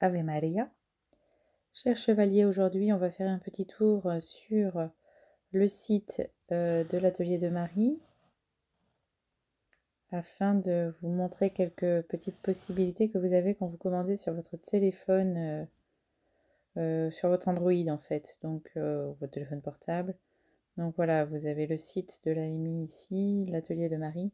Ave Maria. Cher chevalier, aujourd'hui on va faire un petit tour sur le site de l'atelier de Marie afin de vous montrer quelques petites possibilités que vous avez quand vous commandez sur votre téléphone, sur votre Android en fait, donc votre téléphone portable. Donc voilà, vous avez le site de l'AMI ici, l'atelier de Marie.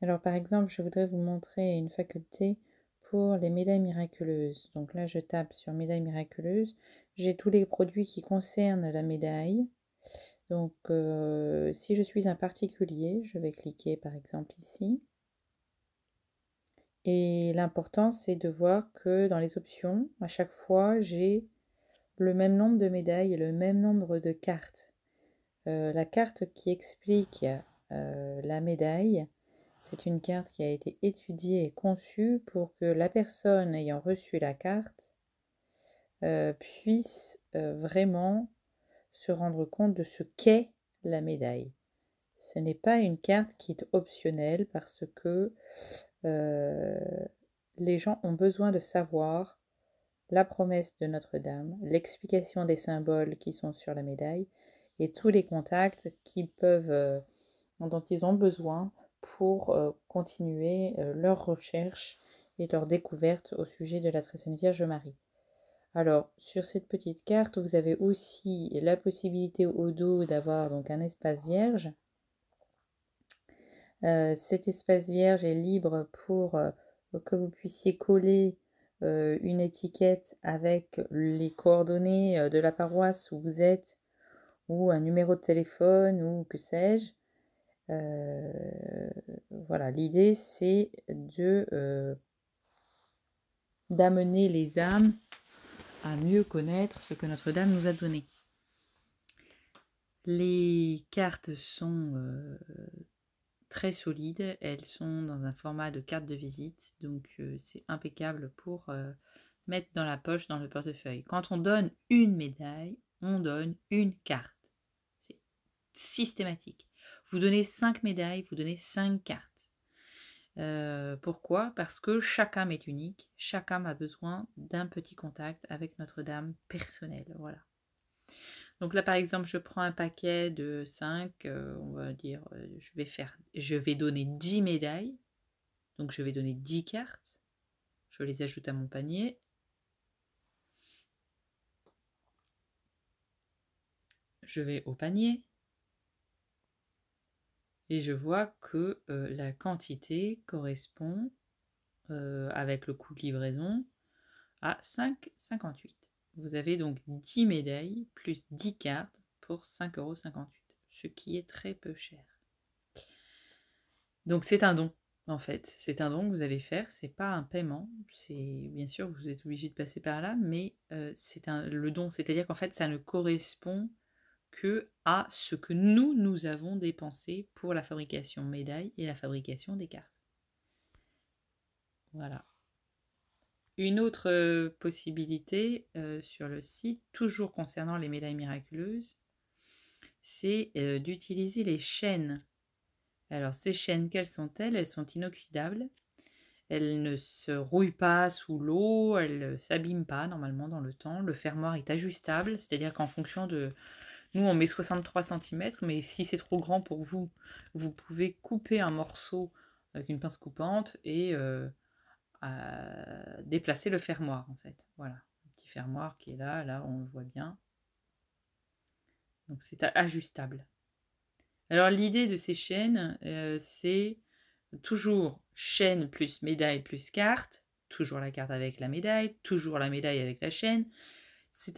Alors par exemple, je voudrais vous montrer une faculté pour les médailles miraculeuses. Donc là, je tape sur médailles miraculeuses. J'ai tous les produits qui concernent la médaille. Donc si je suis un particulier, je vais cliquer par exemple ici. Et l'important, c'est de voir que dans les options, à chaque fois, j'ai le même nombre de médailles et le même nombre de cartes. La carte qui explique la médaille, c'est une carte qui a été étudiée et conçue pour que la personne ayant reçu la carte puisse vraiment se rendre compte de ce qu'est la médaille. Ce n'est pas une carte qui est optionnelle parce que les gens ont besoin de savoir la promesse de Notre-Dame, l'explication des symboles qui sont sur la médaille et tous les contacts dont ils ont besoin pour continuer leurs recherches et leurs découvertes au sujet de la Très Sainte Vierge Marie. Alors, sur cette petite carte, vous avez aussi la possibilité au dos d'avoir donc un espace vierge. Cet espace vierge est libre pour que vous puissiez coller une étiquette avec les coordonnées de la paroisse où vous êtes, ou un numéro de téléphone, ou que sais-je. Voilà, l'idée c'est d'amener les âmes à mieux connaître ce que Notre-Dame nous a donné. Les cartes sont très solides, elles sont dans un format de carte de visite, donc c'est impeccable pour mettre dans la poche, dans le portefeuille. Quand on donne une médaille, on donne une carte. C'est systématique. Vous donnez 5 médailles, vous donnez 5 cartes. Pourquoi ? Parce que chaque âme est unique, chaque âme a besoin d'un petit contact avec Notre-Dame personnelle. Voilà. Donc là, par exemple, je prends un paquet de 5, on va dire, je vais donner 10 médailles, donc je vais donner 10 cartes, je les ajoute à mon panier. Je vais au panier et je vois que la quantité correspond, avec le coût de livraison, à 5,58 €. Vous avez donc 10 médailles plus 10 cartes pour 5,58 €, ce qui est très peu cher. Donc c'est un don, en fait. C'est un don que vous allez faire, c'est pas un paiement. C'est bien sûr, vous êtes obligé de passer par là, mais le don, c'est-à-dire qu'en fait, ça ne correspond que à ce que nous avons dépensé pour la fabrication médaille et la fabrication des cartes. Voilà. Une autre possibilité sur le site, toujours concernant les médailles miraculeuses, c'est d'utiliser les chaînes. Alors ces chaînes, quelles sont-elles ? Elles sont inoxydables. Elles ne se rouillent pas sous l'eau, elles ne s'abîment pas normalement dans le temps. Le fermoir est ajustable, c'est-à-dire qu'en fonction de... Nous, on met 63 cm, mais si c'est trop grand pour vous, vous pouvez couper un morceau avec une pince coupante et déplacer le fermoir, en fait. Voilà, un petit fermoir qui est là, on le voit bien. Donc c'est ajustable. Alors l'idée de ces chaînes, c'est toujours chaîne plus médaille plus carte, toujours la carte avec la médaille, toujours la médaille avec la chaîne.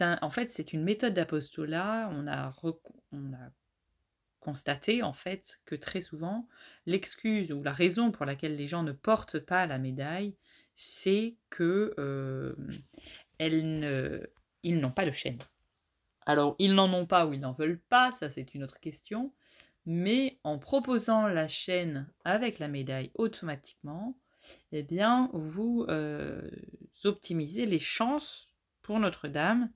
En fait, c'est une méthode d'apostolat. On a constaté en fait que très souvent, l'excuse ou la raison pour laquelle les gens ne portent pas la médaille, c'est que ils n'ont pas de chaîne. Alors, ils n'en ont pas ou ils n'en veulent pas, ça c'est une autre question. Mais en proposant la chaîne avec la médaille automatiquement, eh bien, vous optimisez les chances pour Notre-Dame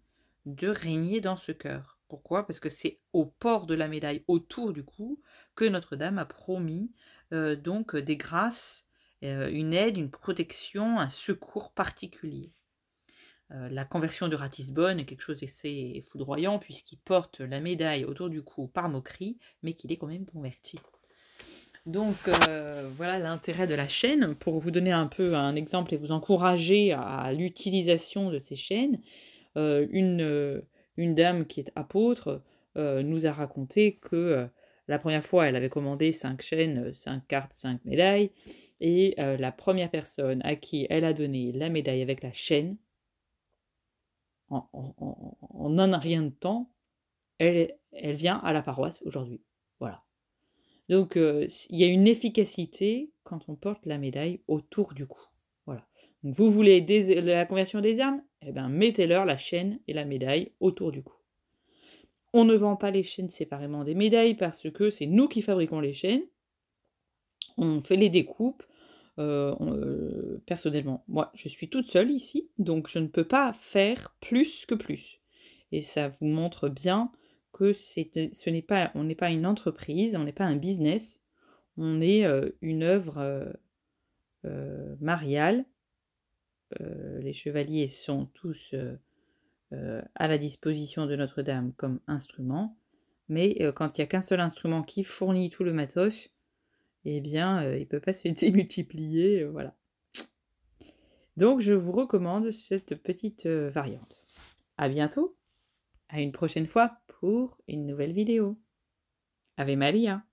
de régner dans ce cœur. Pourquoi ? Parce que c'est au port de la médaille, autour du cou, que Notre-Dame a promis donc des grâces, une aide, une protection, un secours particulier. La conversion de Ratisbonne est quelque chose d'assez foudroyant puisqu'il porte la médaille autour du cou par moquerie, mais qu'il est quand même converti. Donc voilà l'intérêt de la chaîne, pour vous donner un peu un exemple et vous encourager à l'utilisation de ces chaînes. Une dame qui est apôtre nous a raconté que la première fois, elle avait commandé 5 chaînes, 5 cartes, 5 médailles, et la première personne à qui elle a donné la médaille avec la chaîne, en un rien de temps, elle vient à la paroisse aujourd'hui. Voilà. Donc il y a une efficacité quand on porte la médaille autour du cou. Voilà. Donc vous voulez la conversion des âmes? Eh ben mettez-leur la chaîne et la médaille autour du cou. On ne vend pas les chaînes séparément des médailles parce que c'est nous qui fabriquons les chaînes. On fait les découpes. Personnellement, moi, je suis toute seule ici, donc je ne peux pas faire plus que plus. Et ça vous montre bien que on n'est pas une entreprise, on n'est pas un business, on est une œuvre mariale. Les chevaliers sont tous à la disposition de Notre-Dame comme instrument, mais quand il n'y a qu'un seul instrument qui fournit tout le matos, eh bien, il ne peut pas se démultiplier, voilà. Donc, je vous recommande cette petite variante. À bientôt, à une prochaine fois pour une nouvelle vidéo. Ave Maria!